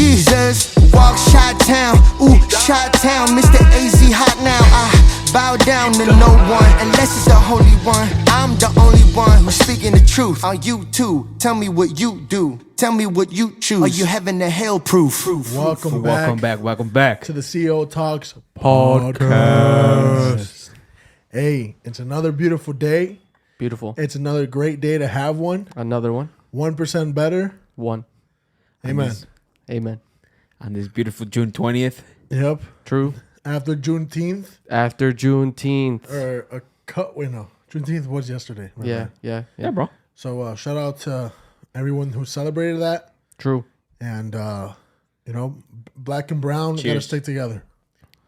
Jesus. Walk Chi-Town, ooh, Chi-Town. Mr. AZ hot now. I bow down to no one unless it's the Holy One. I'm the only one who's speaking the truth. Are you too? Tell me what you do. Tell me what you choose. Are you heaven to hell proof? Welcome back to the CEO Talks podcast. Hey, it's another beautiful day. Beautiful. It's another great day to have one. Another one. 1% better. One. Amen. Amen. On this beautiful June 20th. Yep. True. After Juneteenth. After Juneteenth. Or a cut. Wait, no. Juneteenth was yesterday. Yeah, bro. So shout out to everyone who celebrated that. True. And, black and brown got to Cheers. stick together.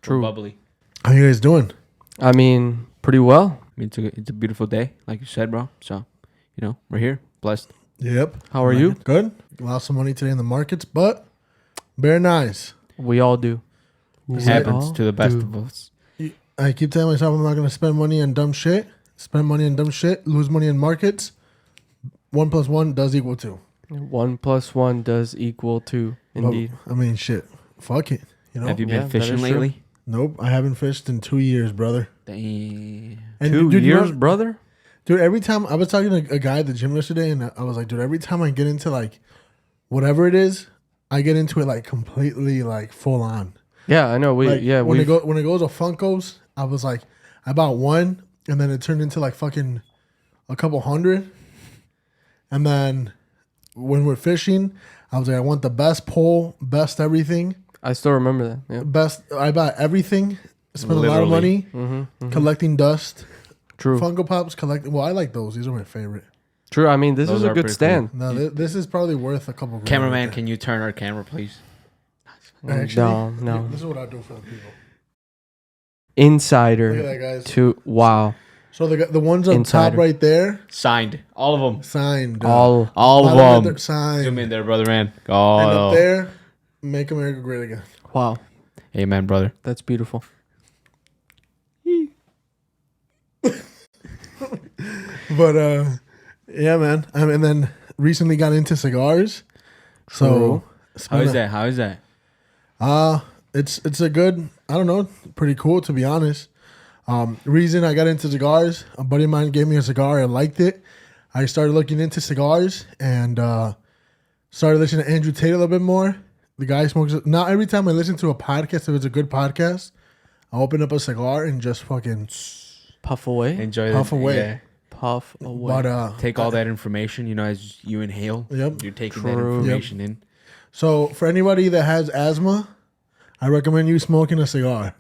True. Bubbly. How you guys doing? I mean, pretty well. I mean, it's a beautiful day, like you said, bro. So, we're here. Blessed. Yep. How are you? Good. Lost some money today in the markets, but very nice. We all do. It happens to the best of us. I keep telling myself I'm not going to spend money on dumb shit. Spend money on dumb shit. Lose money in markets. 1 + 1 does equal 2. 1 + 1 does equal 2. Indeed. Well, I mean, shit. Fuck it. Have you Yeah, been that fishing is true. lately? Nope. I haven't fished in 2 years, brother. Damn. And 2 dude, years, brother? Dude, every time I was talking to a guy at the gym yesterday, and I was like, dude, every time I get into like whatever it is, I get into it like completely like full on. Yeah, I know. When it goes to Funkos, I was like, I bought one, and then it turned into like fucking a couple hundred. And then when we're fishing, I was like, I want the best pole, best everything, I still remember that. Yeah. best. I bought everything. Spent a lot of money collecting dust. True. Funko Pops collecting. Well, I like those. These are my favorite. True. I mean, this Those is a are good pretty stand. Now this is probably worth a couple. Grand Cameraman, right can you turn our camera, please? there. Actually, No. This is what I do for the people. Insider. Look at that, guys. To wow. So the ones on Insider. top right there, Signed. All of them. signed. All All Bottom of right them. there, signed. Zoom in there, brother man. And Oh. up there, make America great again. wow. Amen, brother. That's beautiful. But yeah, man. And then recently got into cigars. So How is that? It's a good. I don't know. Pretty cool, to be honest. Reason I got into cigars, a buddy of mine gave me a cigar. I liked it. I started looking into cigars and started listening to Andrew Tate a little bit more. The guy smokes. Now every time I listen to a podcast, if it's a good podcast, I open up a cigar and just fucking Puff away. Enjoy Puff away. Yeah. Puff away. But Take all that information, as you inhale. Yep. You're taking True. that information in. so for anybody that has asthma, I recommend you smoking a cigar.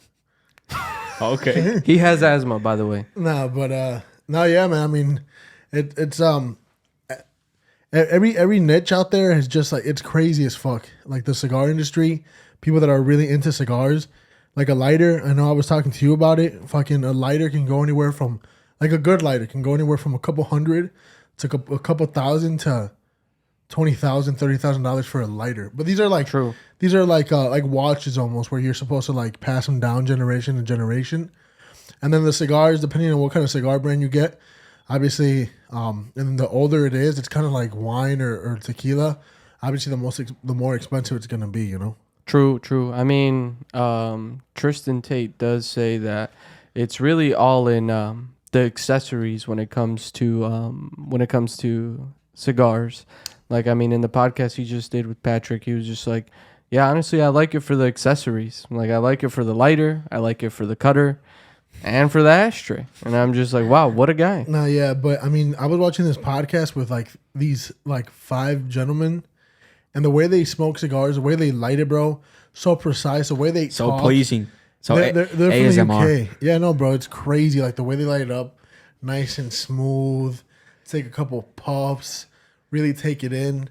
Okay. He has asthma, by the way. No, but no, yeah, man. I mean, it's every niche out there is just like it's crazy as fuck. Like the cigar industry, people that are really into cigars, like a lighter. I know I was talking to you about it. Fucking a lighter can go anywhere from like a good lighter can go anywhere from a couple hundred to a couple thousand to $20,000, $30,000 for a lighter. But these are like True. These are like watches almost, where you're supposed to like pass them down generation to generation. And then the cigars, depending on what kind of cigar brand you get, obviously, and the older it is, it's kind of like wine or tequila. Obviously, the more expensive it's gonna be, True. I mean, Tristan Tate does say that it's really all in the accessories when it comes to cigars. Like, I mean, in the podcast he just did with Patrick, he was just like, yeah, honestly, I like it for the accessories. Like, I like it for the lighter, I like it for the cutter, and for the ashtray. And I'm just like, wow, what a guy. No, yeah, but I mean, I was watching this podcast with like these like 5 gentlemen, and the way they smoke cigars, the way they light it, bro, so precise. The way they So talk, pleasing. So they're from ASMR. the UK. Yeah, no, bro, it's crazy. Like the way they light it up, nice and smooth. Take a couple puffs, really take it in,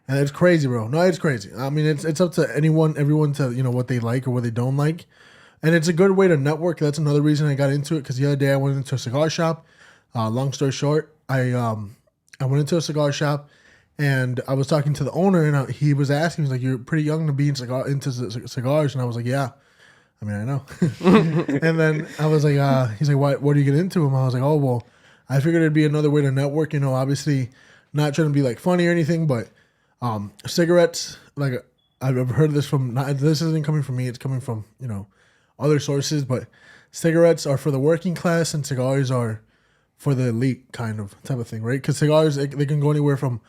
and it's crazy, bro. No, it's crazy. I mean, it's up to everyone to what they like or what they don't like, and it's a good way to network. That's another reason I got into it, because the other day I went into a cigar shop. Long story short, I went into a cigar shop. And I was talking to the owner, and he was asking, he's like, "You're pretty young to be into cigars," and I was like, "Yeah." I mean, I know. And then I was like, he's like, what do you get into them? I was like, oh, well, I figured it'd be another way to network, obviously not trying to be like funny or anything, but cigarettes, like I've heard this from. Not, this isn't coming from me. It's coming from other sources. But cigarettes are for the working class, and cigars are for the elite, kind of type of thing, right? Because cigars they can go anywhere from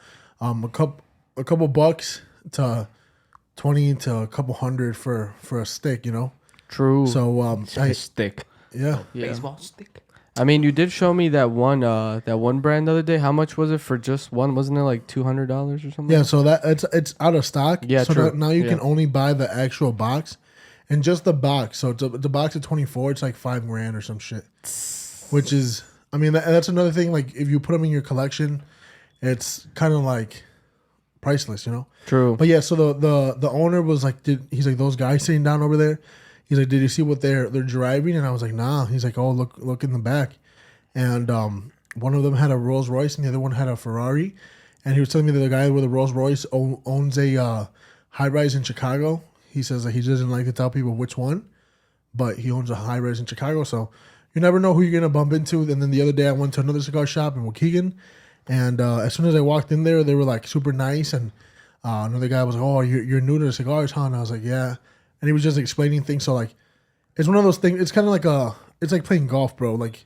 a couple bucks to 20 to a couple hundred for a stick, True. So A stick. yeah. Yeah. Baseball stick. I mean, you did show me that one brand the other day. How much was it for just one? Wasn't it like $200 or something? Yeah, so that it's out of stock. Yeah, so true. now you can Yeah. only buy the actual box, and just the box. So the box of 24, it's like $5,000 or some shit. Which is, I mean, that's another thing. Like if you put them in your collection, it's kind of like priceless, True. But yeah, so the owner was like, he's like, those guys sitting down over there. He's like, did you see what they're driving? And I was like, nah. He's like, oh, look in the back, and one of them had a Rolls Royce and the other one had a Ferrari, and he was telling me that the guy with the Rolls Royce owns a high rise in Chicago. He says that he doesn't like to tell people which one, but he owns a high rise in Chicago, so you never know who you're gonna bump into. And then the other day I went to another cigar shop in Waukegan, and as soon as I walked in there, they were like super nice, and another guy was like, oh, you're new to the cigars, huh? And I was like, yeah. And he was just explaining things. So like, it's one of those things. It's kind of like it's like playing golf, bro. Like,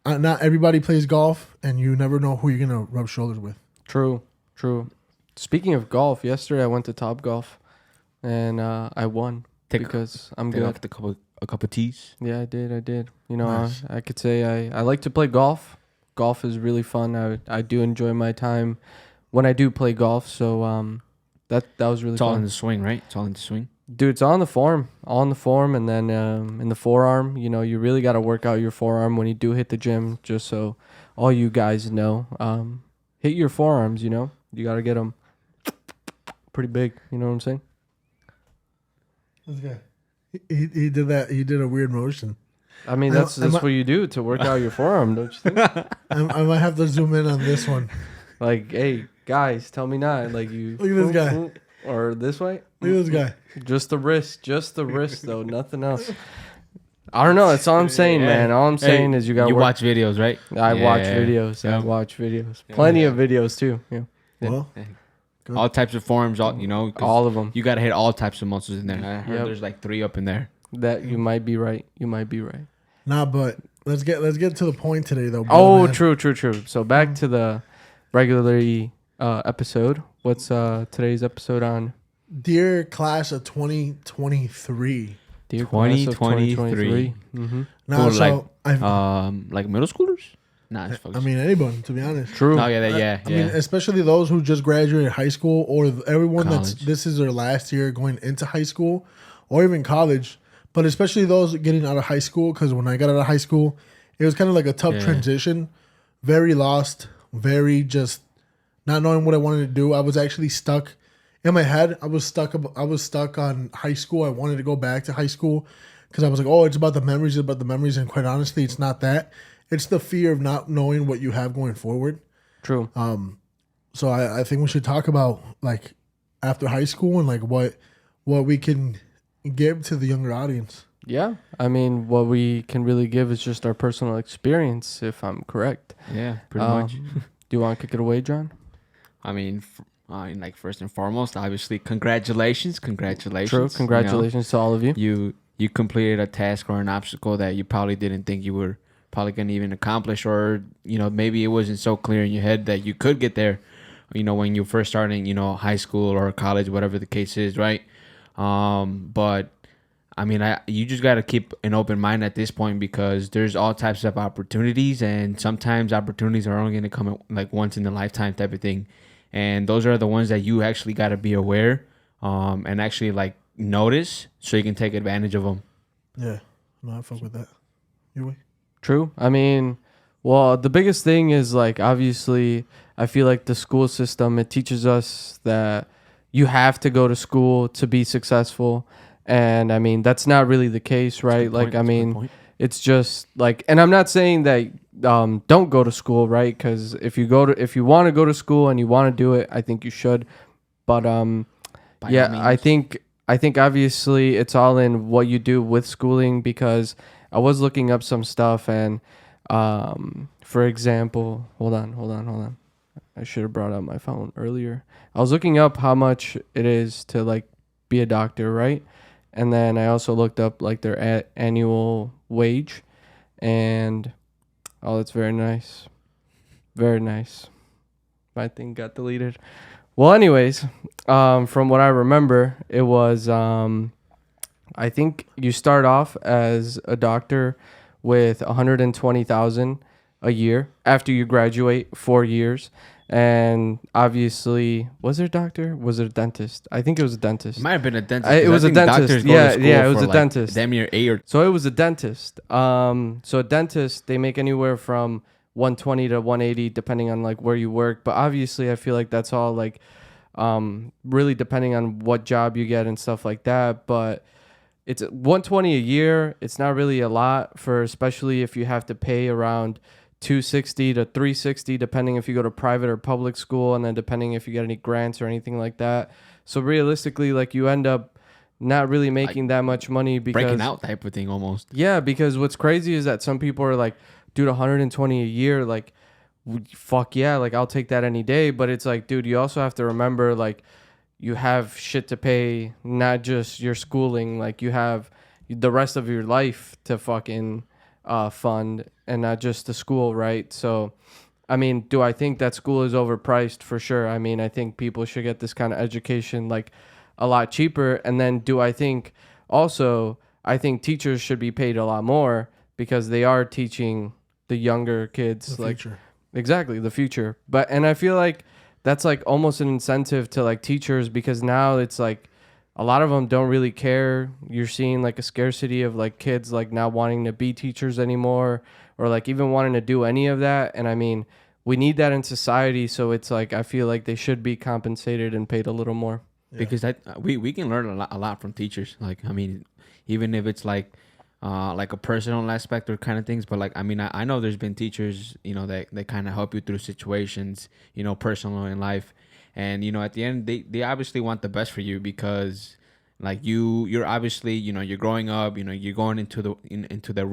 not everybody plays golf, and you never know who you're gonna rub shoulders with. True. Speaking of golf, yesterday I went to Top Golf, and I won because I'm Take good. off a couple tees. Yeah, I did. Nice. I could say I like to play golf. Golf is really fun. I do enjoy my time when I do play golf. So that was really It's all in fun. the swing, right? It's all in the swing. Dude, it's all in the form, and then in the forearm. You really got to work out your forearm when you do hit the gym. Just so all you guys know, hit your forearms. You got to get them pretty big. You know what I'm saying? This guy, he did that. He did a weird motion. I mean, that's what you do to work out your forearm, don't you think? I might have to zoom in on this one. Like, hey guys, tell me not. Like you Look at this guy. or this way. Look at this guy. Just the wrist though, nothing else. I don't know. That's all I'm saying, man. All I'm saying is you got to watch videos, right? I watch Yeah. videos. Yeah. I watch videos. Plenty of videos too. Yeah. Well, Good. All types of forms, 'cause All of them. you gotta hit all types of muscles in there. I heard Yep. there's like 3 up in there. That you might be right. nah, but let's get to the point today, though. Oh, brother, man. true. So back to the regularly episode. What's today's episode on? Dear class of 2023. Dear class of 2023. Mm-hmm. Now, Cool, so Like middle schoolers? Nah, it's I mean, anyone, to be honest. True. Oh yeah, I mean, especially those who just graduated high school, or everyone College. this is their last year going into high school, or even college. But especially those getting out of high school, because when I got out of high school, it was kind of like a tough Yeah. transition. Very lost, very just not knowing what I wanted to do. I was actually stuck in my head. I was stuck on high school. I wanted to go back to high school because I was like, oh, it's about the memories, And quite honestly, it's not that. It's the fear of not knowing what you have going forward. True. So I think we should talk about like after high school and like what we can give to the younger audience. Yeah. I mean, what we can really give is just our personal experience, if I'm correct. yeah, pretty much. Do you want to kick it away, John? I mean, like first and foremost, obviously, congratulations. True. You Congratulations to all of you. know, you completed a task or an obstacle that you probably didn't think you were probably going to even accomplish, or maybe it wasn't so clear in your head that you could get there. When you first starting, high school or college, whatever the case is, right? But I mean, you just got to keep an open mind at this point, because there's all types of opportunities, and sometimes opportunities are only going to come like once in a lifetime type of thing. And those are the ones that you actually got to be aware and actually like notice so you can take advantage of them. Yeah, no, I fuck with that. You way? True. I mean, well, the biggest thing is like, obviously, I feel like the school system, it teaches us that you have to go to school to be successful. And I mean, that's not really the case, right? Like, I mean, it's just like, and I'm not saying that don't go to school, right? Because if you want to go to school and you want to do it, I think you should. But yeah, I think obviously it's all in what you do with schooling, because I was looking up some stuff, and for example, hold on. I should have brought out my phone earlier. I was looking up how much it is to like be a doctor, right? And then I also looked up like their annual wage, and oh, that's very nice, very nice. My thing got deleted. Well, anyways, from what I remember, it was I think you start off as a doctor with 120,000 a year after you graduate 4 years. And obviously, was it a doctor? Was it a dentist? I think it was a dentist. It might have been a dentist. It 'cause was I a think dentist. doctors go Yeah, to school yeah, it was for, a like, dentist. Damn near 8 or So it was a dentist. So a dentist, they make anywhere from 120 to 180 depending on like where you work. But obviously, I feel like that's all like really depending on what job you get and stuff like that. But it's 120 a year. It's not really a lot for, especially if you have to pay around 260 to 360 depending if you go to private or public school, and then depending if you get any grants or anything like that. So realistically, like you end up not really making that much money because breaking out type of thing almost. yeah, because what's crazy is that some people are like, dude, 120 a year, like fuck yeah, like I'll take that any day. But it's like, dude, you also have to remember like you have shit to pay, not just your schooling, like you have the rest of your life to fucking fund, and not just the school, right? So I mean, do I think that school is overpriced? For sure. I mean, I think people should get this kind of education like a lot cheaper. And then do I think also, I think teachers should be paid a lot more because they are teaching the younger kids, The like future. exactly the future. But and I feel like that's like almost an incentive to like teachers, because now it's like a lot of them don't really care. You're seeing like a scarcity of like kids like not wanting to be teachers anymore, or like even wanting to do any of that. And I mean, we need that in society. So it's like, I feel like they should be compensated and paid a little more. Because we can learn a lot from teachers. Like, I mean, even if it's like a personal aspect or kind of things, but like, I mean, I know there's been teachers, you know, that kind of help you through situations, you know, personal in life. And, you know, at the end, they obviously want the best for you, because like you're obviously, you know, you're growing up, you know, you're going into the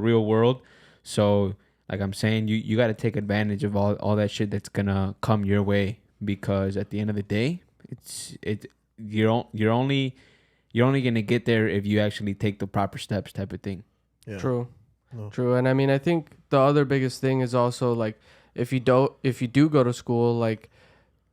real world. So like I'm saying, you got to take advantage of all that shit that's gonna come your way, because at the end of the day, you're only gonna get there if you actually take the proper steps, type of thing. Yeah. True. No. True. And I mean, I think the other biggest thing is also like, if you do go to school, like,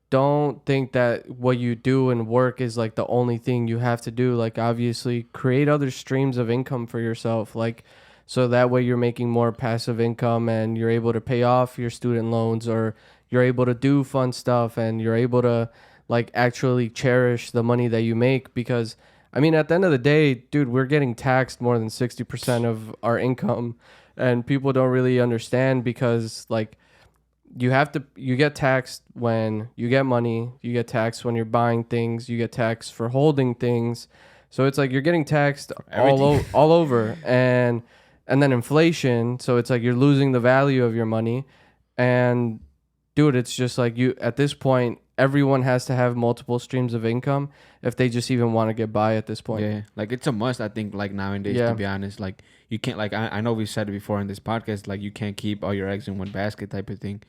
don't think that what you do and work is like the only thing you have to do. Like, obviously create other streams of income for yourself, like, so that way you're making more passive income and you're able to pay off your student loans, or you're able to do fun stuff, and you're able to like actually cherish the money that you make. Because I mean, at the end of the day, dude, we're getting taxed more than 60% of our income, and people don't really understand, because like you get taxed when you get money, you get taxed when you're buying things, you get taxed for holding things. So it's like you're getting taxed all over, and then inflation. So it's like you're losing the value of your money. And dude, it's just like, you at this point, everyone has to have multiple streams of income if they just even want to get by at this point. Yeah, like it's a must, I think, like nowadays, Yeah. to be honest. Like you can't, like I know we've said it before in this podcast, like you can't keep all your eggs in one basket, type of thing.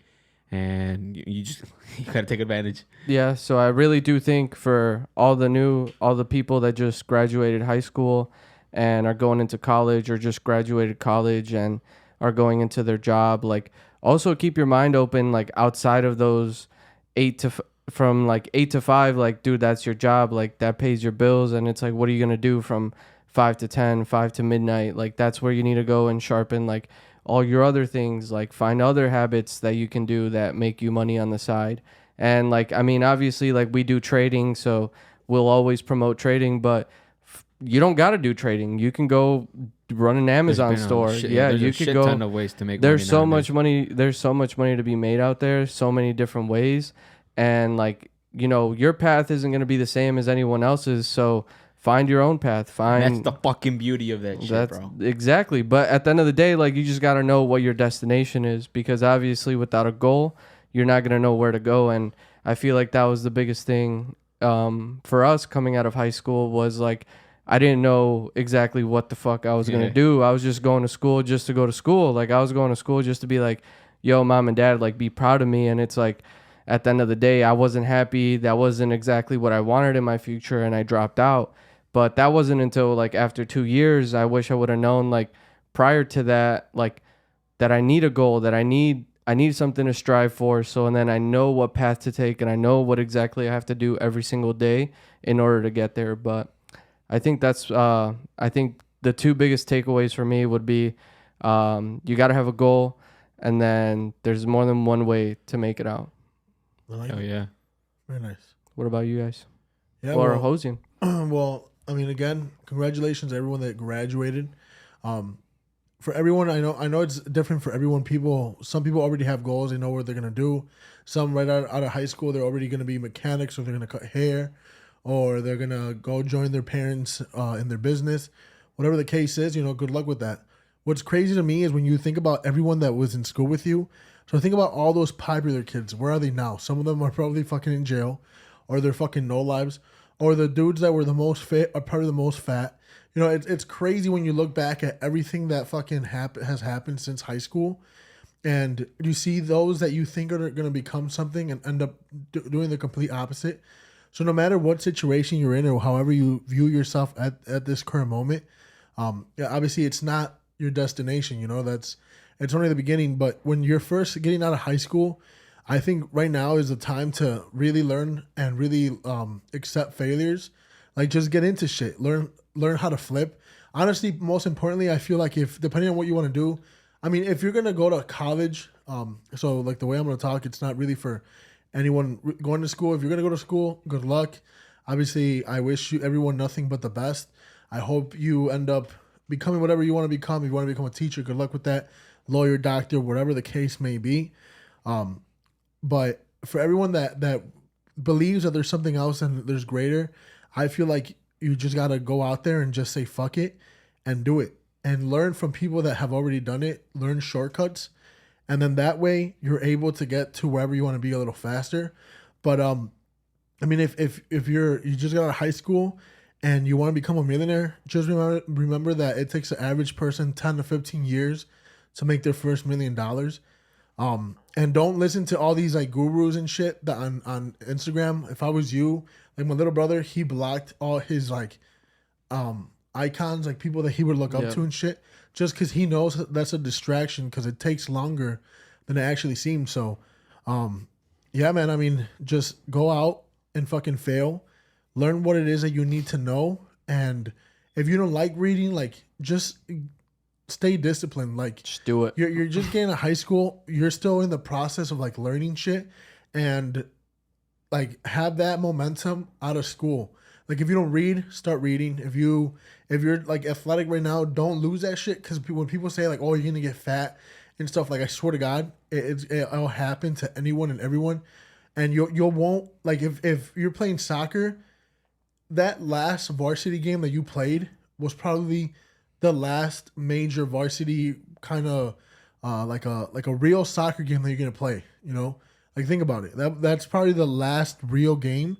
And you just you gotta take advantage. Yeah, so I really do think for all the people that just graduated high school and are going into college, or just graduated college and are going into their job, like, also keep your mind open, like, outside of those from like 8 to 5, like, dude, that's your job, like, that pays your bills. And it's like, what are you gonna do from 5 to 10, 5 to midnight? Like, that's where you need to go and sharpen like all your other things, like find other habits that you can do that make you money on the side. And like, I mean, obviously, like, we do trading, so we'll always promote trading, but you don't got to do trading. You can go run an Amazon store. Yeah, there's you a could shit go. ton of ways to make There's money so nowadays. much money. There's so much money to be made out there. So many different ways. And like, you know, your path isn't going to be the same as anyone else's. So find your own path. That's the fucking beauty of that shit, That's bro. exactly. But at the end of the day, like, you just got to know what your destination is, because obviously without a goal, you're not going to know where to go. And I feel like that was the biggest thing for us coming out of high school, was like, I didn't know exactly what the fuck I was going to do. I was just going to school just to go to school. Like, I was going to school just to be like, yo, mom and dad, like, be proud of me. And it's like, at the end of the day, I wasn't happy. That wasn't exactly what I wanted in my future, and I dropped out. But that wasn't until like after 2 years. I wish I would have known like prior to that, like that I need a goal, that I need something to strive for. So, and then I know what path to take, and I know what exactly I have to do every single day in order to get there. But I think I think the two biggest takeaways for me would be, you got to have a goal, and then there's more than one way to make it out. I like Oh it. yeah. Very nice. What about you guys? Yeah. Or Well, Hosian? well, I mean, again, congratulations to everyone that graduated. For everyone, I know it's different for everyone. Some people already have goals. They know what they're gonna do. Some right out of high school, they're already gonna be mechanics, or they're gonna cut hair, or they're gonna go join their parents in their business. Whatever the case is, good luck with that. What's crazy to me is when you think about everyone that was in school with you. So think about all those popular kids. Where are they now? Some of them are probably fucking in jail, or they're fucking no lives, or the dudes that were the most fit are probably the most fat. It's crazy when you look back at everything that fucking has happened since high school, and you see those that you think are going to become something and end up doing the complete opposite. So no matter what situation you're in or however you view yourself at this current moment, obviously it's not your destination. It's only the beginning. But when you're first getting out of high school, I think right now is the time to really learn and really accept failures. Like, just get into shit. Learn how to flip. Honestly, most importantly, I feel like if depending on what you want to do, I mean, if you're gonna go to college, so like the way I'm gonna talk, it's not really for anyone going to school. If you're gonna go to school, good luck. Obviously, I wish everyone nothing but the best. I hope you end up becoming whatever you want to become. If you want to become a teacher, good luck with that. Lawyer, doctor, whatever the case may be. But for everyone that believes that there's something else and there's greater, I feel like you just got to go out there and just say fuck it and do it and learn from people that have already done it, learn shortcuts. And then that way you're able to get to wherever you want to be a little faster. But, I mean, if you just got out of high school and you want to become a millionaire, just remember that it takes an average person 10 to 15 years to make their first $1 million. And don't listen to all these like gurus and shit that on Instagram. If I was you, like my little brother, he blocked all his like icons, like people that he would look up to and shit, just because he knows that's a distraction because it takes longer than it actually seems. So, yeah, man, I mean, just go out and fucking fail. Learn what it is that you need to know. And if you don't like reading, like, just stay disciplined. Like, Just do it. you're just getting out of high school. You're still in the process of like learning shit, and like have that momentum out of school. Like, if you don't read, start reading. If you're like athletic right now, don't lose that shit. Because when people say like, "Oh, you're gonna get fat," and stuff, like, I swear to God, it'll happen to anyone and everyone. And you won't, like, if you're playing soccer, that last varsity game that you played was probably the last major varsity kind of like a real soccer game that you're gonna play. Like, think about it. That's probably the last real game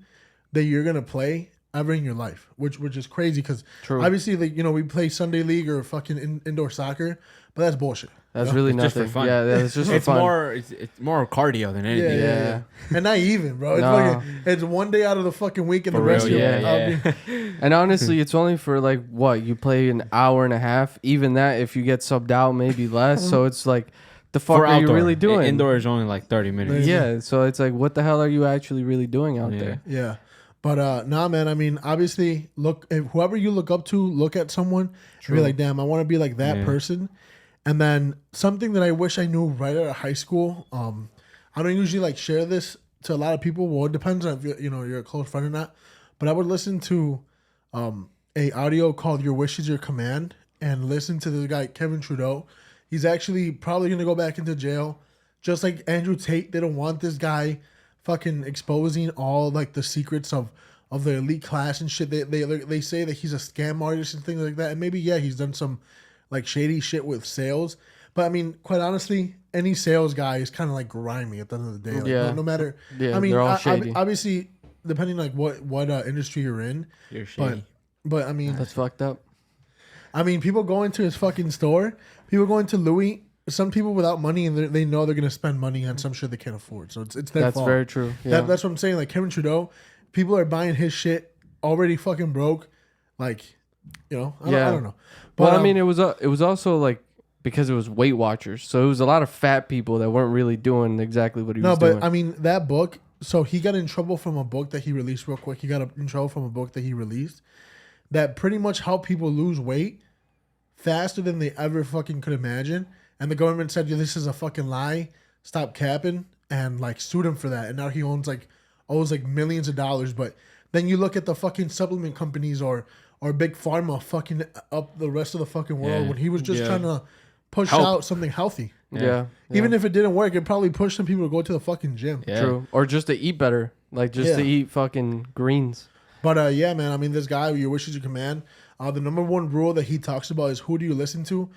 that you're gonna play ever in your life, which is crazy because obviously, like, we play Sunday league or fucking indoor soccer, but that's bullshit. That's really It's just nothing. for fun. Yeah, it's just for It's fun. it's more cardio than anything. Yeah. And not even, bro. It's No. it's one day out of the fucking week, and For the rest real, of yeah, it. And honestly, it's only for like what you play an hour and a half. Even that, if you get subbed out, maybe less. So it's like, the fuck For are you outdoor. really doing? Indoor is only like 30 minutes. Yeah. So it's like, what the hell are you actually really doing out Yeah. there? Yeah. But nah, man. I mean, obviously, if whoever you look up to, look at someone and be like, damn, I want to be like that Yeah. person. And then something that I wish I knew right out of high school. I don't usually like share this to a lot of people. Well, it depends on if you're a close friend or not. But I would listen to a audio called "Your Wish Is Your Command" and listen to the guy Kevin Trudeau. He's actually probably gonna go back into jail, just like Andrew Tate. They don't want this guy fucking exposing all like the secrets of the elite class and shit. They say that he's a scam artist and things like that. And maybe he's done some like shady shit with sales. But I mean, quite honestly, any sales guy is kind of like grimy at the end of the day. Like, Yeah. no matter. Yeah, I mean, they're all shady. obviously, depending like what industry you're in. You're shady. But I mean, That's fucked up. people go into his fucking store. People go into Louis some people without money and they know they're gonna spend money on some shit they can't afford. So it's their That's fault. very true. Yeah. That's what I'm saying. Like Kevin Trudeau, people are buying his shit already fucking broke. Like, I don't know. But, Well, I mean, it was also like because it was Weight Watchers, so it was a lot of fat people that weren't really doing exactly what he was doing. I mean that book. So he got in trouble from a book that he released real quick. He got in trouble from a book that he released that pretty much helped people lose weight faster than they ever fucking could imagine. And the government said, "This is a fucking lie. Stop capping," and like sued him for that. And now he owes like millions of dollars. But then you look at the fucking supplement companies or big pharma fucking up the rest of the fucking world Yeah. when he was just Yeah. trying to push Help. out something healthy. yeah. Even if it didn't work, it probably pushed some people to go to the fucking gym. Yeah. True. Or just to eat better, like just to Yeah. eat fucking greens. But yeah, man. I mean, this guy, your wishes you command. The number one rule that he talks about is who do you listen to.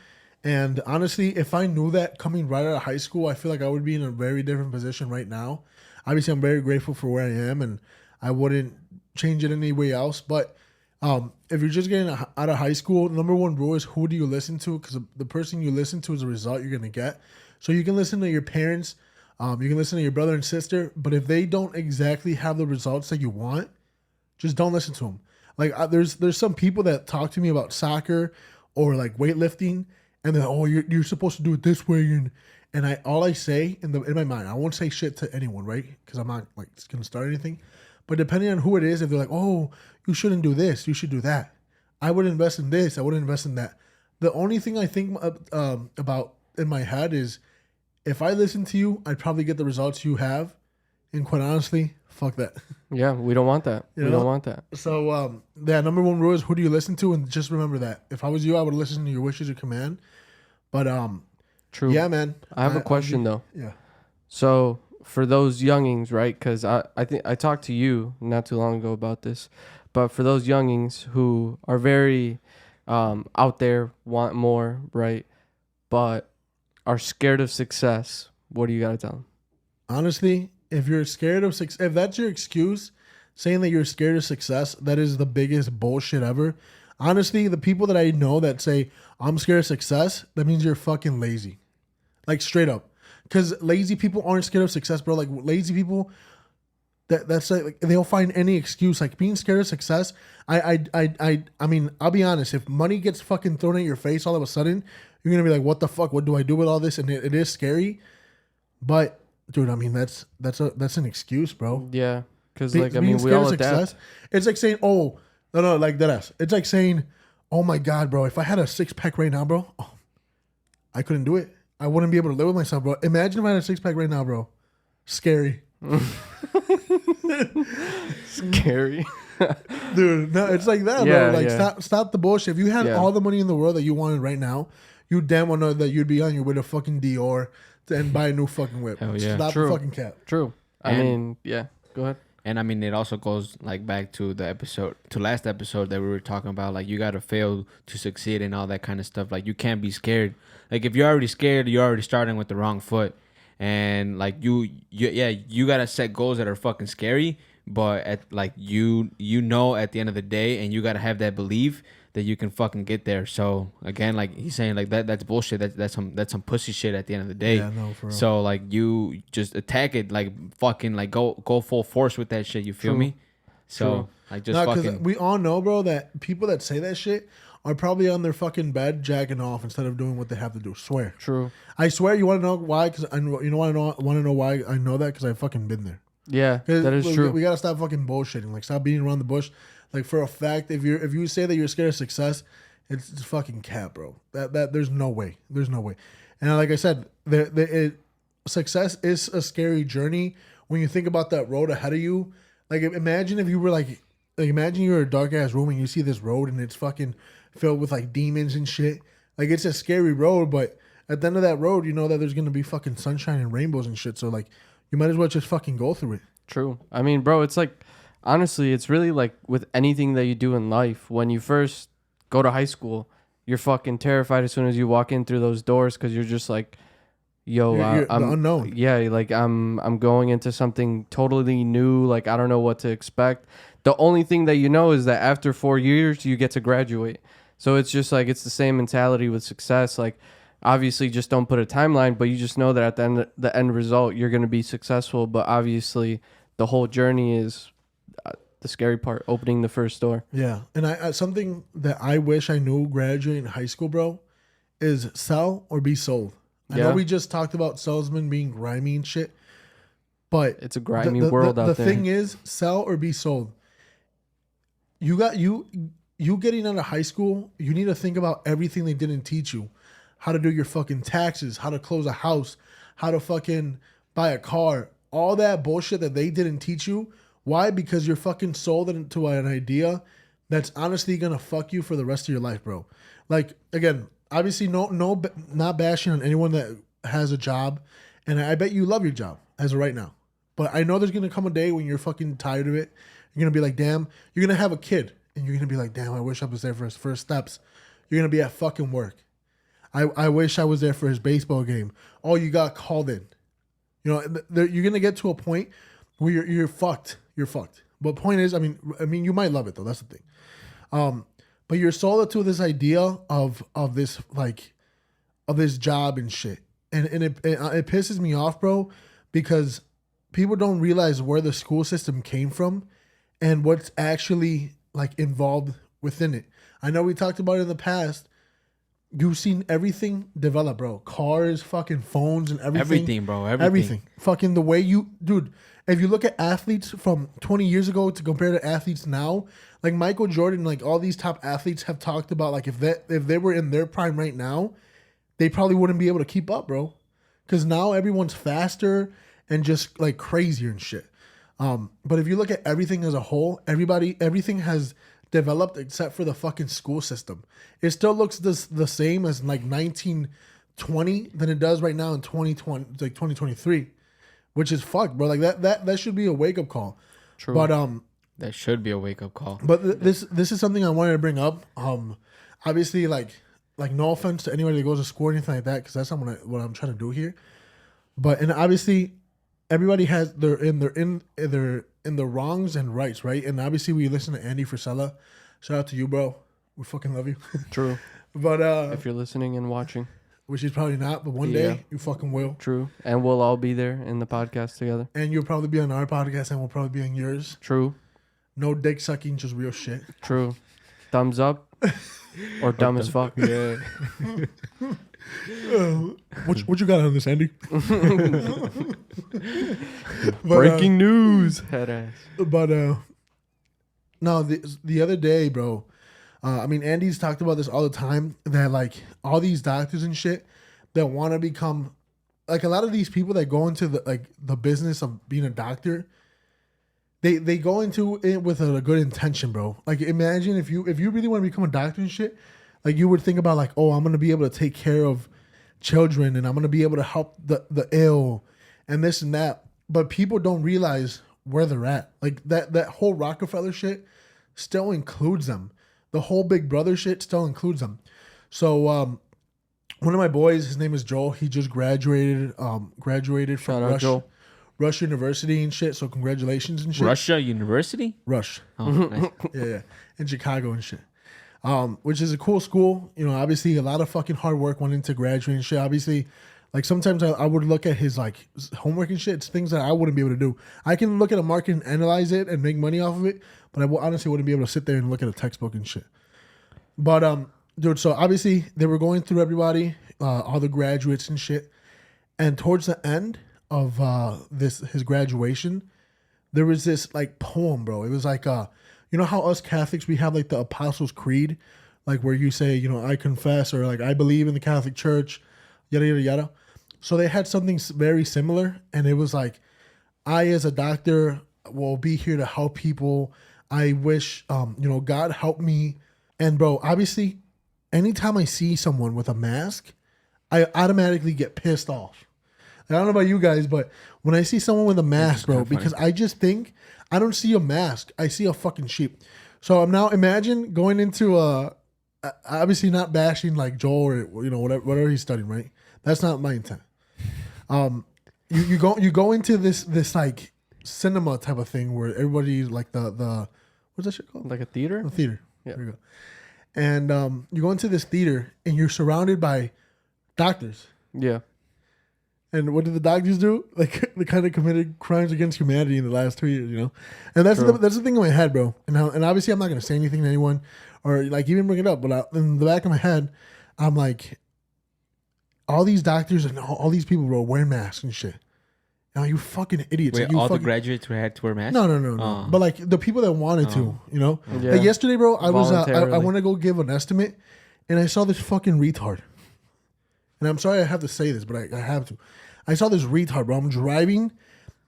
And honestly, if I knew that coming right out of high school, I feel like I would be in a very different position right now. Obviously, I'm very grateful for where I am, and I wouldn't change it any way else. But if you're just getting out of high school, the number one rule is who do you listen to? Because the person you listen to is the result you're going to get. So you can listen to your parents, you can listen to your brother and sister, but if they don't exactly have the results that you want, just don't listen to them. Like there's some people that talk to me about soccer or like weightlifting, and they're like, oh, you're supposed to do it this way, and all I say in my mind, I won't say shit to anyone, right? Because I'm not like gonna start anything. But depending on who it is, if they're like, oh, you shouldn't do this, you should do that. I would invest in this, I would invest in that. The only thing I think about in my head is if I listen to you, I'd probably get the results you have. And quite honestly, fuck that. Yeah, we don't want that. You We know? don't want that. So that number one rule is who do you listen to, and just remember that. If I was you, I would listen to your wishes, your command. But True. yeah, man. I have a question though. Yeah. So for those youngings, right? Because I think I talked to you not too long ago about this, but for those youngings who are very out there, want more, right? But are scared of success. What do you got to tell them? Honestly, if you're scared of success, if that's your excuse, saying that you're scared of success, that is the biggest bullshit ever. Honestly, the people that I know that say I'm scared of success, that means you're fucking lazy. Like straight up. Because lazy people aren't scared of success, bro. Like lazy people, that's like they'll find any excuse. Like being scared of success. I mean, I'll be honest. If money gets fucking thrown at your face all of a sudden, you're gonna be like, what the fuck? What do I do with all this? And it is scary. But dude, I mean, that's an excuse, bro. Yeah, because Be- like I being mean, we scared all of adapt. It's like saying, oh, no, like that ass. It's like saying, oh my God, bro, if I had a 6-pack right now, bro, I couldn't do it. I wouldn't be able to live with myself, bro. Imagine if I had a 6-pack right now, bro. Scary. Scary. Dude, no, it's like that, Yeah, bro. Like, yeah. stop the bullshit. If you had Yeah. all the money in the world that you wanted right now, you damn well know that you'd be on your way to fucking Dior and buy a new fucking whip. Hell yeah. Stop True. the fucking cap. True. I And- mean, yeah. Go ahead. And I mean, it also goes like back to last episode that we were talking about. Like, you gotta fail to succeed and all that kind of stuff. Like, you can't be scared. Like, if you're already scared, you're already starting with the wrong foot. And like you gotta set goals that are fucking scary. But at like you know at the end of the day, and you gotta have that belief that you can fucking get there. So again, like he's saying, like that's bullshit. That's some pussy shit at the end of the day. Yeah, no, for real. So like you just attack it, like fucking like go full force with that shit. You feel True. me? So True. like just No, because fucking we all know, bro, that people that say that shit are probably on their fucking bed jacking off instead of doing what they have to do. Swear. True. I swear. You want to know why? Because I know, you know, want to know why I know that because I've fucking been there. Yeah, 'Cause that is true. We gotta stop fucking bullshitting. Like stop beating around the bush. Like for a fact, if you say that you're scared of success, it's fucking cap, bro. That there's no way. There's no way. And like I said, success is a scary journey when you think about that road ahead of you. Like imagine if you were like imagine you're in a dark ass room and you see this road and it's fucking filled with like demons and shit. Like it's a scary road, but at the end of that road, you know that there's gonna be fucking sunshine and rainbows and shit. So like you might as well just fucking go through it. True. I mean, bro, it's like, honestly, it's really like with anything that you do in life. When you first go to high school, you're fucking terrified as soon as you walk in through those doors because you're just like, yo, You're the I'm unknown. Yeah, like I'm going into something totally new. Like I don't know what to expect. The only thing that you know is that after 4 years you get to graduate. So it's just like it's the same mentality with success. Like obviously just don't put a timeline, but you just know that at the end result, you're going to be successful. But obviously the whole journey is the scary part, opening the first door. Yeah, and I something that I wish I knew graduating high school, bro, is sell or be sold. I know Yeah. we just talked about salesmen being grimy and shit, but It's a grimy world out the there. thing is, sell or be sold. You got you getting out of high school. You need to think about everything they didn't teach you: how to do your fucking taxes, how to close a house, how to fucking buy a car, all that bullshit that they didn't teach you. Why? Because you're fucking sold into an idea that's honestly gonna fuck you for the rest of your life, bro. Like, again, obviously, not bashing on anyone that has a job, and I bet you love your job as of right now. But I know there's gonna come a day when you're fucking tired of it. You're gonna be like, damn. You're gonna have a kid, and you're gonna be like, damn. I wish I was there for his first steps. You're gonna be at fucking work. I wish I was there for his baseball game. Oh, you got called in. You know, you're gonna get to a point where you're fucked. You're fucked. But point is, I mean, you might love it though. That's the thing. But you're sold to this idea of this of this job and shit, and it pisses me off, bro, because people don't realize where the school system came from and what's actually like involved within it. I know we talked about it in the past. You've seen everything develop, bro. Cars, fucking phones, and everything. Everything, bro. Everything. Fucking the way dude, if you look at athletes from 20 years ago to compare to athletes now, like Michael Jordan, like all these top athletes have talked about, like if they were in their prime right now, they probably wouldn't be able to keep up, bro. Because now everyone's faster and just like crazier and shit. But if you look at everything as a whole, everything has developed except for the fucking school system. It still looks the same as like 1920 than it does right now in 2020, like 2023, which is fucked, bro. Like that should be a wake up call. True. But That should be a wake up call. but this is something I wanted to bring up. Obviously, like no offense to anybody that goes to school or anything like that, because that's not what I'm trying to do here. But and obviously, everybody has they're in the wrongs and rights, right? And obviously, we listen to Andy Frisella. Shout out to you, bro. We fucking love you. True. But If you're listening and watching. which is probably not, but one day you fucking will. True. And we'll all be there in the podcast together. And you'll probably be on our podcast, and we'll probably be on yours. True. No dick sucking, just real shit. True. Thumbs up or dumb as fuck. Yeah. What you got on this, Andy? Breaking news. Head ass. But no, the other day, bro. I mean, Andy's talked about this all the time. That like all these doctors and shit that want to become like a lot of these people that go into the business of being a doctor. They go into it with a good intention, bro. Like imagine if you really want to become a doctor and shit, like you would think about like, oh, I'm gonna be able to take care of children and I'm gonna be able to help the ill and this and that. But people don't realize where they're at. Like that whole Rockefeller shit still includes them. The whole Big Brother shit still includes them. So one of my boys, his name is Joel. He just graduated from Shout out, Joel. Rush University and shit. So congratulations and shit. Russia University? Rush. Oh, nice. Yeah. In Chicago and shit. Which is a cool school. You know, obviously a lot of fucking hard work went into graduating and shit. Obviously, like sometimes I would look at his like homework and shit. It's things that I wouldn't be able to do. I can look at a market and analyze it and make money off of it, but I honestly wouldn't be able to sit there and look at a textbook and shit. But dude, so obviously they were going through everybody, all the graduates and shit. And towards the end of his graduation, there was this like poem, bro. It was like you know how us Catholics we have like the Apostles' Creed, like where you say, you know, I confess or like I believe in the Catholic Church, yada yada yada. So they had something very similar, and it was like, I as a doctor will be here to help people. I wish, you know, God help me. And bro, obviously, anytime I see someone with a mask, I automatically get pissed off. I don't know about you guys, but when I see someone with a mask, bro, because I just think I don't see a mask, I see a fucking sheep. So I'm now imagine going into obviously not bashing like Joel or you know whatever he's studying, right? That's not my intent. You go into this like cinema type of thing where everybody like the what's that shit called? Like a theater? The theater. Yeah. There you go. And you go into this theater and you're surrounded by doctors. Yeah. And what did the doctors do? Like they kind of committed crimes against humanity in the last 2 years, you know. And that's True. that's the thing in my head, bro. And obviously I'm not gonna say anything to anyone or like even bring it up, but in the back of my head, I'm like, all these doctors and all these people, bro, wearing masks and shit. Now you fucking idiots. Wait, Like, you all the fucking, graduates had to wear masks? no. Oh. But like the people that wanted to, you know. Yeah. Like yesterday, bro, I was I Voluntarily. want to go give an estimate, and I saw this fucking retard. And I'm sorry I have to say this, but I have to. I saw this retard, bro. I'm driving,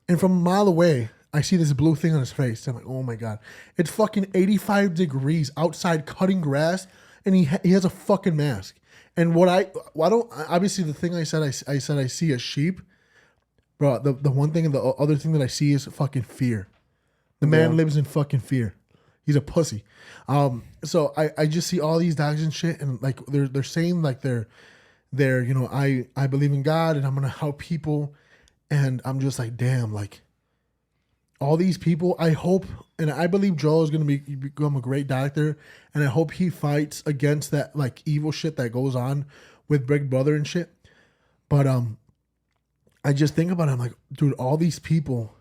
and from a mile away, I see this blue thing on his face. I'm like, oh my god, it's fucking 85 degrees outside cutting grass, and he has a fucking mask. And I don't obviously the thing I said I see a sheep. Bro, the one thing and the other thing that I see is fucking fear. The man lives in fucking fear. He's a pussy. So I just see all these dogs and shit, and like they're saying like they're you know, I believe in God and I'm gonna help people, and I'm just like, damn, like all these people. I hope and I believe Joe is gonna become a great doctor, and I hope he fights against that like evil shit that goes on with Big Brother and shit. But I just think about it. I'm like, dude, all these people,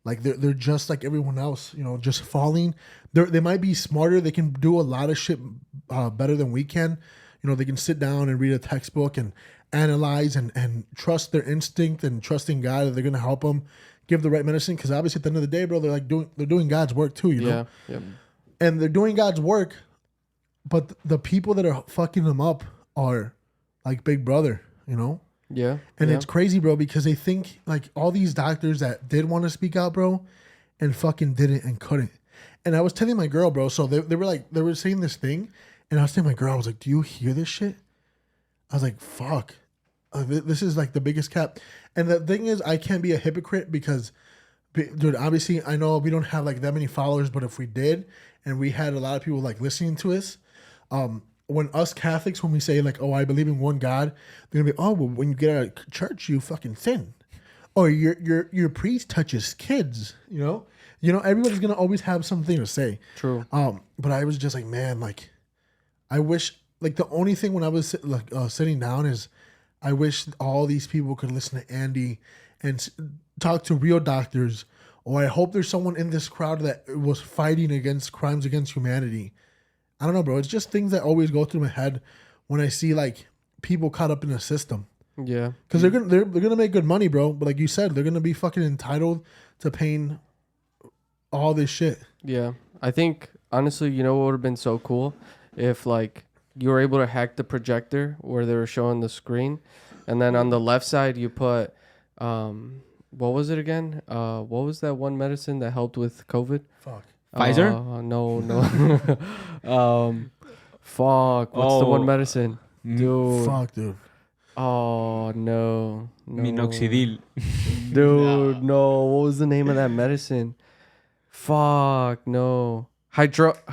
like they're just like everyone else, you know, just falling. They might be smarter. They can do a lot of shit better than we can. You know, they can sit down and read a textbook and analyze and trust their instinct and trust in God that they're gonna help them give the right medicine. Because obviously, at the end of the day, bro, they're doing God's work too. You know, Yeah. and they're doing God's work, but the people that are fucking them up are like Big Brother. You know. Yeah. And yeah. it's crazy, bro, because they think like all these doctors that did want to speak out, bro, and fucking didn't and couldn't. And I was telling my girl, bro, so they were saying this thing, and I was telling my girl, I was like, do you hear this shit? I was like, fuck. This is like the biggest cap. And the thing is, I can't be a hypocrite because, dude, obviously I know we don't have like that many followers, but if we did and we had a lot of people like listening to us, when us Catholics, when we say like, oh, I believe in one God, they're gonna be, oh, well, when you get out of church, you fucking sin, or your priest touches kids. You know, everybody's gonna always have something to say. True. But I was just like, man, like, I wish, like, the only thing when I was sitting down is, I wish all these people could listen to Andy and talk to real doctors, or I hope there's someone in this crowd that was fighting against crimes against humanity. I don't know, bro. It's just things that always go through my head when I see like people caught up in the system. Yeah. Because they're gonna make good money, bro. But like you said, they're gonna be fucking entitled to paying all this shit. Yeah. I think honestly, you know what would have been so cool if like you were able to hack the projector where they were showing the screen, and then on the left side you put what was it again? What was that one medicine that helped with COVID? Fuck. Pfizer? No. Fuck. What's the one medicine? Dude. Fuck, dude. Oh, no. Minoxidil. Dude, no. What was the name of that medicine? Fuck, no. Hydraulic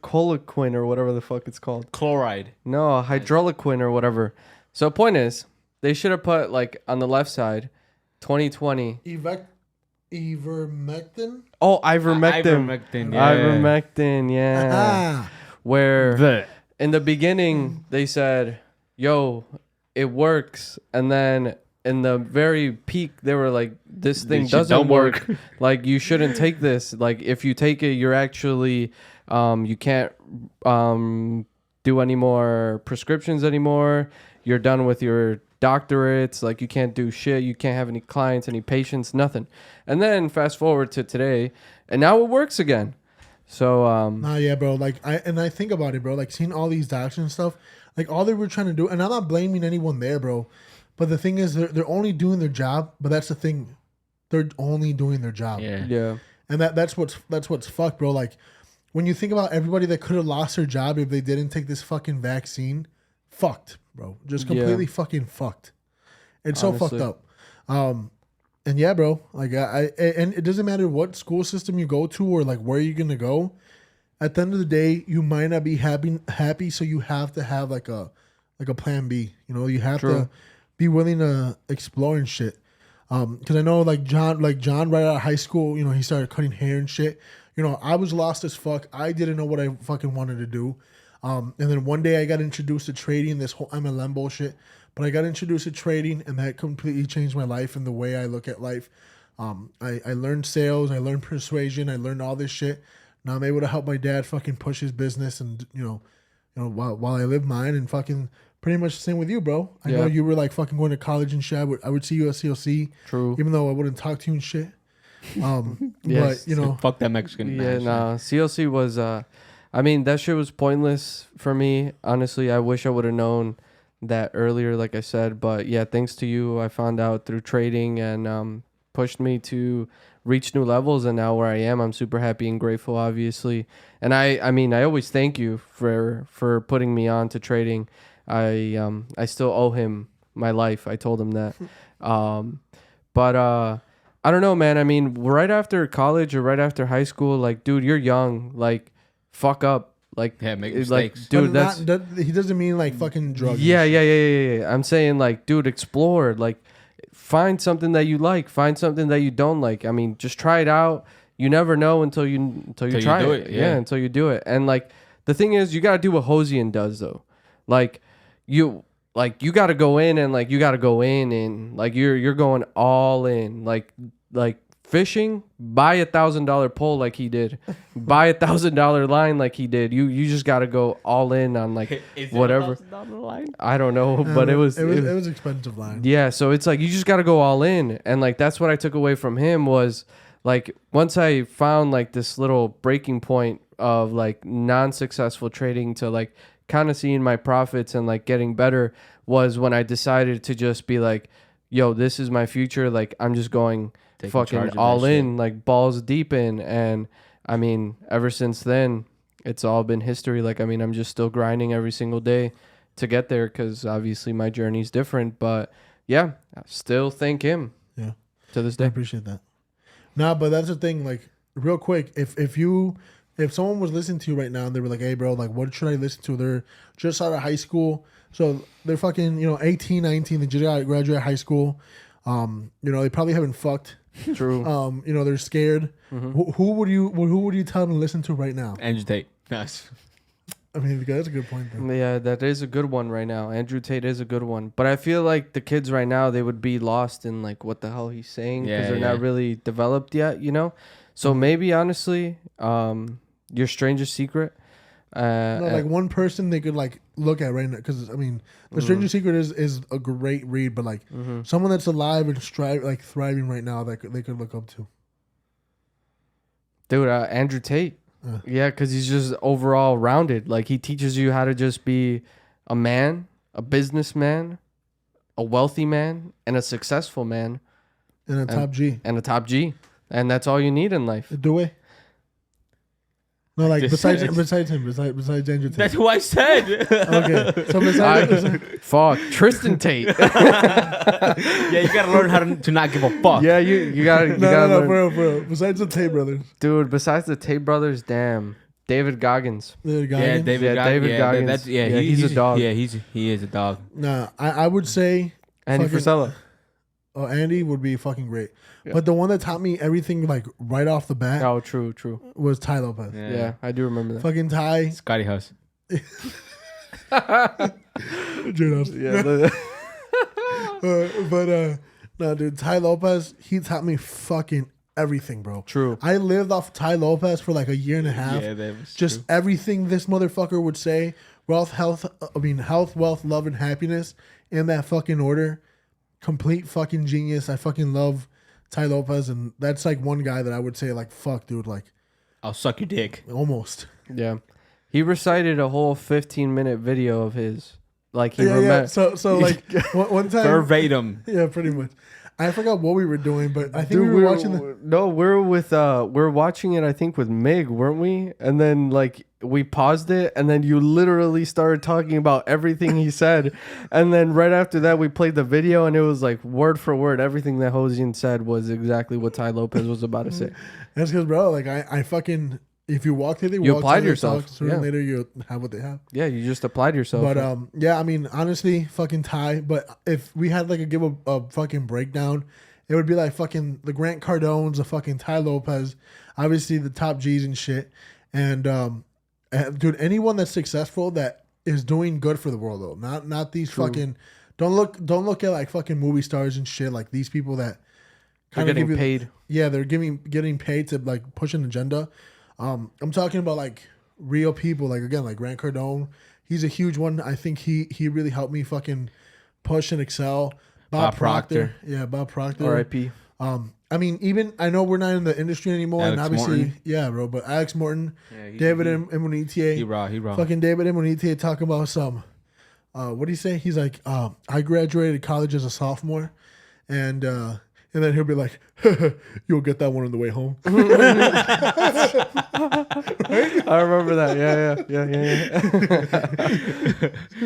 chloroquine or whatever the fuck it's called. Chloride. No, hydroliquin or whatever. So point is, they should have put like on the left side, 2020. Ivermectin? Oh, ivermectin. Ivermectin, yeah. Ivermectin, yeah. Ah. Where in the beginning they said, yo, it works. And then in the very peak, they were like, this thing This shit doesn't don't work. work. Like, you shouldn't take this. Like, if you take it, you're actually, you can't do any more prescriptions anymore. You're done with your doctorates. Like, you can't do shit. You can't have any clients, any patients, nothing. And then fast forward to today, and now it works again. So, Nah, yeah, bro. Like, I think about it, bro. Like, seeing all these doctors and stuff, like, all they were trying to do, and I'm not blaming anyone there, bro. But the thing is, they're only doing their job. But that's the thing, they're only doing their job. Yeah. yeah. And that's what's fucked, bro. Like, when you think about everybody that could have lost their job if they didn't take this fucking vaccine, fucked, bro. Just completely fucking fucked. It's so Honestly. fucked up. And yeah, bro. Like, and it doesn't matter what school system you go to or like where you're gonna go. At the end of the day, you might not be happy. So you have to have like a plan B. You know, you have to be willing to explore and shit. Because I know like John right out of high school, you know, he started cutting hair and shit. You know, I was lost as fuck. I didn't know what I fucking wanted to do. And then one day I got introduced to trading, this whole MLM bullshit. But I got introduced to trading, and that completely changed my life and the way I look at life. I learned sales, I learned persuasion, I learned all this shit. Now I'm able to help my dad fucking push his business, and while I live mine, and fucking pretty much the same with you, bro. I know you were like fucking going to college and shit. I would see you at CLC, True. even though I wouldn't talk to you and shit. Yes. But Fuck that Mexican. Yeah, ass. nah. CLC was, I mean, that shit was pointless for me. Honestly, I wish I would have known that earlier, like I said. But yeah, thanks to you, I found out through trading and pushed me to reach new levels. And now where I am, I'm super happy and grateful, obviously. And I mean, I always thank you for putting me on to trading. I still owe him my life. I told him that. But I don't know, man. I mean, right after college or right after high school, like, dude, you're young. Like, fuck up. Like, Yeah, make like, mistakes. dude, but that's he doesn't mean like fucking drugs. yeah. I'm saying, like, dude, explore. Like, find something that you like. Find something that you don't like. I mean, just try it out. You never know until you try do it. it, Yeah, yeah. until you do it. And like, the thing is, you gotta do what Hosian does, though. Like, you gotta go in and like you gotta go in and like you're going all in. Like fishing, buy $1,000 pole like he did, buy $1,000 line like he did. You just gotta go all in on like whatever. I don't know, but it was expensive line. yeah. So it's like you just gotta go all in, and like that's what I took away from him was like once I found like this little breaking point of like non-successful trading to like kind of seeing my profits and like getting better was when I decided to just be like, yo, this is my future. Like I'm just going Taking charge fucking of all that in, like balls deep in. And I mean, ever since then, it's all been history. Like, I mean, I'm just still grinding every single day to get there because obviously my journey's different. But yeah, I still thank him. Yeah. To this I day. appreciate that. Nah, but that's the thing. Like, real quick, if someone was listening to you right now and they were like, hey, bro, like, what should I listen to? They're just out of high school. So they're fucking, 18, 19. They just got graduate high school. They probably haven't fucked. True. They're scared. Who would you tell them to listen to right now? Andrew Tate. Nice. I mean, that's a good point, though. Yeah, that is a good one right now. Andrew Tate is a good one. But I feel like the kids right now, they would be lost in like what the hell he's saying because they're not really developed yet, So maybe, honestly, Your Strangest Secret. Like one person they could like look at right now, because I mean, The Stranger Secret is a great read, but like someone that's alive and thriving right now that they could look up to. Dude, Andrew Tate. Yeah, because he's just overall rounded. Like he teaches you how to just be a man, a businessman, a wealthy man, and a successful man, And a top G. and a top G, and that's all you need in life. Do it. No, like Just besides said. him, besides Andrew Tate. That's who I said. Okay, so besides Fuck, Tristan Tate. Yeah, you gotta learn how to not give a fuck. Yeah, you gotta no, learn. for real. Besides the Tate brothers, Dude. Besides the Tate brothers, damn, David Goggins. the guy. Yeah, David. Yeah, David Goggins. That's, He's a dog. Yeah, he is a dog. Nah, I would say Andy fucking- Frisella. Andy would be fucking great. Yeah. But the one that taught me everything like right off the bat Oh, true. was Ty Lopez. Yeah, I do remember that. Fucking Ty. Scotty Huss. Junos. Yeah, No, dude, Ty Lopez, he taught me fucking everything, bro. true. I lived off Ty Lopez for like a year and a half. Yeah, that was Just true. everything this motherfucker would say, health, wealth, love, and happiness in that fucking order. Complete fucking genius. I fucking love Ty Lopez, and that's like one guy that I would say like, fuck, dude, like I'll suck your dick. almost. Yeah, he recited a whole 15-minute video of his. Like he Yeah. remembered. So like one time, Verbatim. yeah, pretty much. I forgot what we were doing, but I think we were watching the. No, we're watching it. I think with Mig, weren't we? And then like we paused it, and then you literally started talking about everything he said, and then right after that we played the video, and it was like word for word, everything that Hosian said was exactly what Ty Lopez was about to say. That's because, bro, like I fucking. If you walk through, You applied yourself, Sooner or yeah. later, you have what they have. Yeah, you just applied yourself. But yeah, I mean, honestly, fucking Ty. But if we had like a fucking breakdown, it would be like fucking the Grant Cardones, the fucking Ty Lopez, obviously the top G's and shit. And dude, anyone that's successful that is doing good for the world though, not these fucking. Don't look at like fucking movie stars and shit like these people that They're kind of getting paid. Yeah, they're getting paid to like push an agenda. I'm talking about like real people, like again, like Grant Cardone. He's a huge one. I think he really helped me fucking push and excel. Bob Proctor. Yeah, Bob Proctor. R.I.P. I mean, even I know we're not in the industry anymore, and Alex obviously, Morton. yeah, bro. But Alex Morton, Yeah, David Imonitie, He raw. fucking David Imonitie talking about some. What do you say? He's like, I graduated college as a sophomore, and then he'll be like, "You'll get that one on the way home." I remember that. Yeah.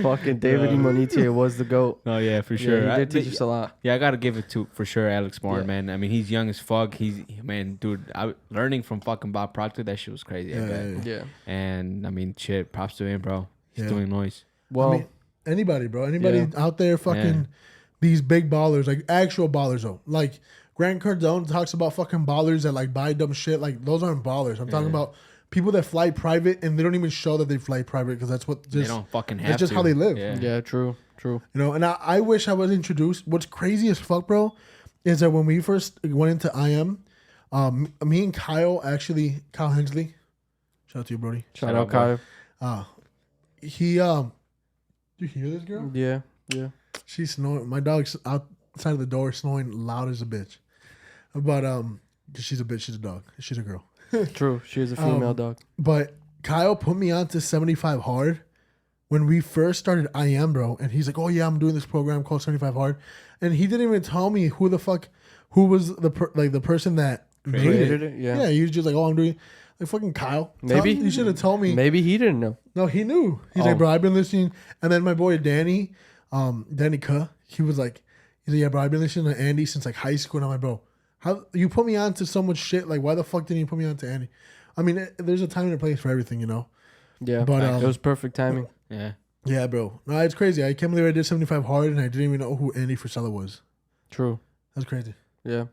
Fucking David Imonitie was the GOAT. No, yeah, for sure. Yeah, he did teach us a lot. Yeah, I gotta give it to for sure, Alex Morton, Yeah. man. I mean, he's young as fuck. Dude. Learning from fucking Bob Proctor, that shit was crazy. I bet. Yeah. And I mean, shit, props to him, bro. He's Yeah. doing noise. Well, I mean, anybody, bro. Anybody Yeah. out there fucking Yeah. these big ballers, like actual ballers though. Like Grant Cardone talks about fucking ballers that like buy dumb shit. Like those aren't ballers. I'm talking about people that fly private and they don't even show that they fly private because that's what They just don't fucking have that's just to. how they live. yeah, true. You know, and I wish I was introduced. What's crazy as fuck, bro, is that when we first went into IM, me and Kyle Hensley, shout out to you, Brody. Shout out Kyle. He do you hear this girl? Yeah. She's snoring. My dog's outside of the door snoring loud as a bitch. But she's a bitch. She's a dog. She's a girl. True. She is a female dog. But Kyle put me on to 75 Hard when we first started IM, bro. And he's like, "Oh yeah, I'm doing this program called 75 Hard," and he didn't even tell me who was the person that Created made it, yeah. Yeah, he was just like, "Oh, I'm doing." Like fucking Kyle. Maybe. You should have told me. Maybe he didn't know. No, he knew. He's Oh. like, "Bro, I've been listening." And then my boy Danny Kuh, he's like, "Yeah, bro, I've been listening to Andy since like high school." And I'm like, "Bro, how you put me on to so much shit? Like, why the fuck didn't you put me on to Andy?" I mean, there's a time and a place for everything, you know. Yeah. But, It was perfect timing. Yeah. Yeah, bro. No, it's crazy. I can't believe I did 75 Hard and I didn't even know who Andy Frisella was. True. That's crazy. Yeah.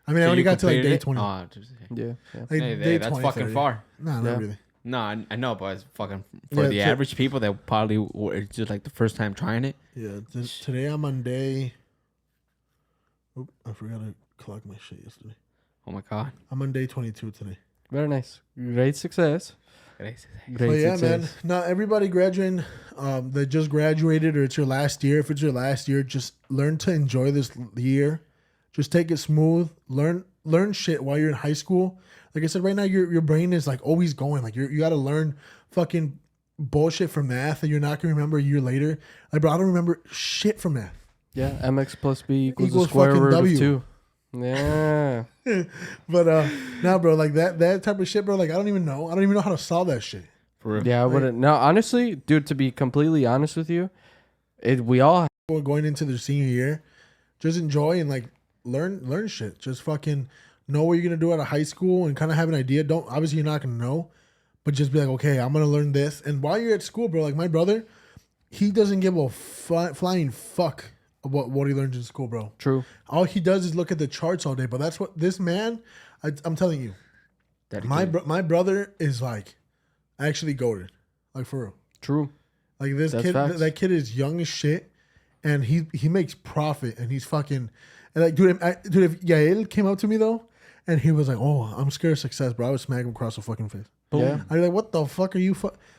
I mean, I So already you got to like completed day it? 20. Oh, Yeah. Like, hey, day that's 20, fucking 30. far. No, Yeah. not really. No, I know, but it's fucking for Yeah, the so- average people that probably were just like the first time trying it. Yeah, today I'm on day. Oop, I forgot to clock my shit yesterday. Oh my god. I'm on day 22 today. Very nice. Great success. Crazy. Great But yeah, success. man. Not everybody graduating that just graduated or it's your last year. If it's your last year, just learn to enjoy this year. Just take it smooth. Learn shit while you're in high school. Like I said, right now your brain is like always going. Like you got to learn fucking bullshit from math that you're not gonna remember a year later. Like bro, I don't remember shit from math. Yeah. MX plus B equals Equals the square fucking root W. of 2. Yeah. But nah, bro, like that type of shit, bro. Like I don't even know how to solve that shit. For real. Yeah, I wouldn't. No, honestly, dude, to be completely honest with you, we all Going into their senior year, just enjoy and like learn shit. Just fucking know what you're gonna do out of high school and kind of have an idea. Don't obviously you're not gonna know, but just be like, okay, I'm gonna learn this. And while you're at school, bro, like my brother, he doesn't give a flying fuck about what he learns in school, bro. true. All he does is look at the charts all day. But that's what this man, I'm telling you, my brother is like actually goated, like for real. True. Like this That's kid, facts. that kid is young as shit, and he makes profit, and he's fucking, and like dude, if Yael came up to me though, and he was like, "Oh, I'm scared of success, bro," I would smack him across the fucking face. Yeah. I'd be like, "What the fuck are you?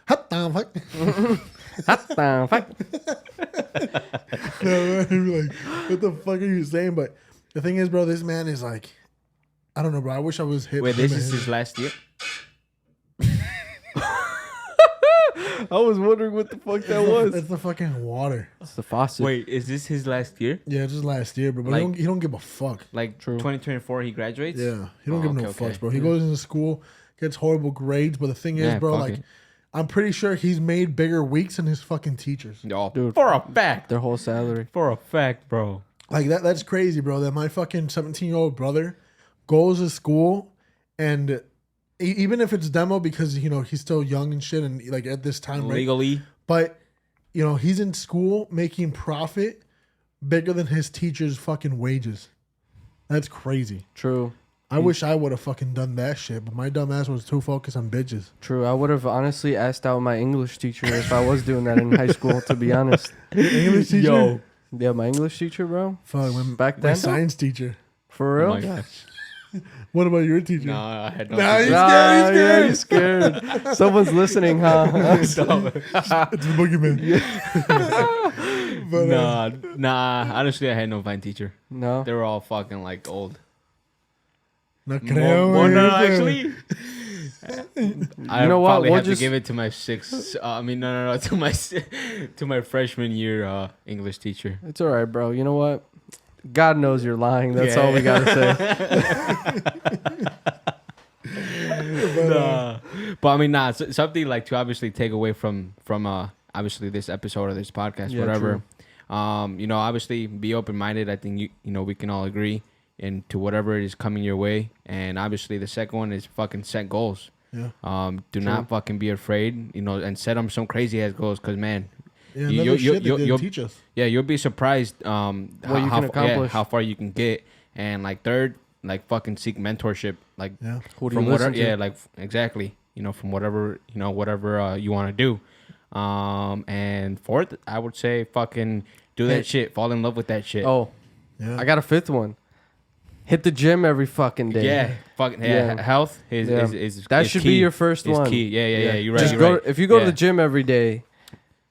Hot damn fuck!" Fuck. I'd be like, "What the fuck are you saying?" But the thing is, bro, this man is like, I don't know, bro. I wish I was hit. Wait, this is his last year? I was wondering what the fuck that was. That's the fucking water. It's the faucet. Wait, is this his last year? Yeah, just last year, bro. But Like- he don't give a fuck. Like True. 2024 he graduates? Yeah, he don't Oh, give no okay, fucks, okay. bro. He goes into school, gets horrible grades, but the thing is, Yeah, bro, fuck like, it. I'm pretty sure he's made bigger weeks than his fucking teachers. Oh, Dude. for a fact. Their whole salary. For a fact, bro. Like that's crazy, bro. That my fucking 17-year-old brother goes to school, and even if it's demo because he's still young and shit, and like at this time, right? Legally. But he's in school making profit bigger than his teacher's fucking wages. That's crazy. True. I wish I would have fucking done that shit, but my dumb ass was too focused on bitches. True. I would have honestly asked out my English teacher if I was doing that in high school, to be honest. English teacher? Yo. Yeah, my English teacher, bro. Fuck, Back my then? science teacher. For Oh real? my gosh. What about your teacher? No, I had no. Nah, teacher. Yeah, he's scared. Someone's listening, huh? It's the boogeyman. But, Nah. Honestly, I had no fine teacher. No. They were all fucking like old. no creo, Well, no, güey. actually. I know what? probably We'll have just- to give it to my to my freshman year English teacher. It's all right, bro. You know what? God knows you're lying. That's all we got to say. Nah. But I mean, something like to obviously take away from obviously this episode or this podcast, Yeah, whatever. Obviously be open minded. I think we can all agree into whatever is coming your way. And obviously the second one is fucking set goals. Yeah. Do not fucking be afraid, and set them some crazy ass goals, because man, Yeah, You- another you- shit they you- didn't you'll- teach us. yeah, you'll be surprised What you can accomplish. how far you can get. And like third, like fucking seek mentorship, like Yeah. Who do you from listen whatever, to? yeah, like exactly, from whatever you want to do. And fourth, I would say fucking do Hey. that shit, fall in love with that shit. Oh, Yeah. I got a fifth one. Hit the gym every fucking day. yeah, fucking Yeah. health is Yeah. is That is should key. be your first Is one. key. Yeah. You're right. Just you're go. right. If you go to Yeah. the gym every day,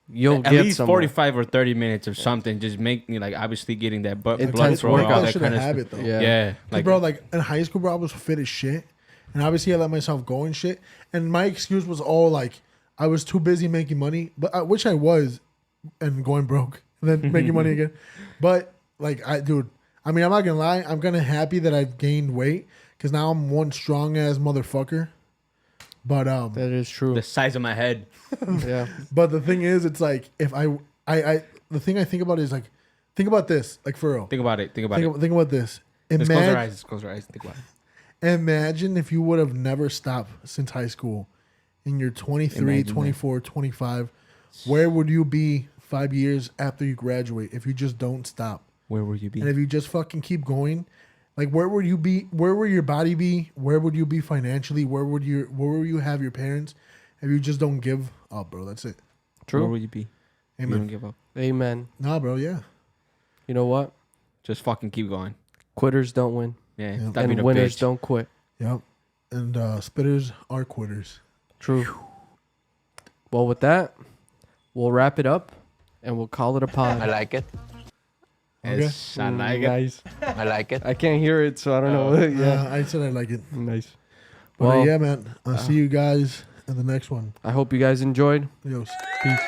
you'll At get least somewhere. 45 or 30 minutes of something. Just make me like obviously getting that blood Intense flow, workout. all That that should kind have of habit stuff. though. Yeah. Yeah, Like, bro, like in high school, bro, I was fit as shit, and obviously I let myself go and shit. And my excuse was all like, I was too busy making money, which I was, and going broke, and then making money again. But like, dude, I mean, I'm not gonna lie, I'm kind of happy that I've gained weight because now I'm one strong ass motherfucker. But That is true. the size of my head. Yeah. but the thing is, it's like if the thing I think about is like, think about this, like for real. Think about it. Think about it. Think about this. Just close your eyes. Just close your eyes. Think about it. Imagine if you would have never stopped since high school and you're 23, Imagine that. 24, 25. Where would you be 5 years after you graduate if you just don't stop? Where would you be? And if you just fucking keep going, like where would you be? Where would your body be? Where would you be financially? Where would you have your parents if you just don't give up, bro? That's it. True. Where would you be? You don't Amen. give up. Amen. Nah, bro, yeah. You know what? Just fucking keep going. Quitters don't win, Yeah. Yeah. Stop being and a winners bitch. don't quit. Yep. And spitters are quitters. True. Well, with that, we'll wrap it up, and we'll call it a pod. I like it. Yes, I like it. Nice. I like it. I can't hear it, so I don't know. Yeah. I said I like it. Nice. But Well, yeah, man. I'll see you guys in the next one. I hope you guys enjoyed. Adios. Peace.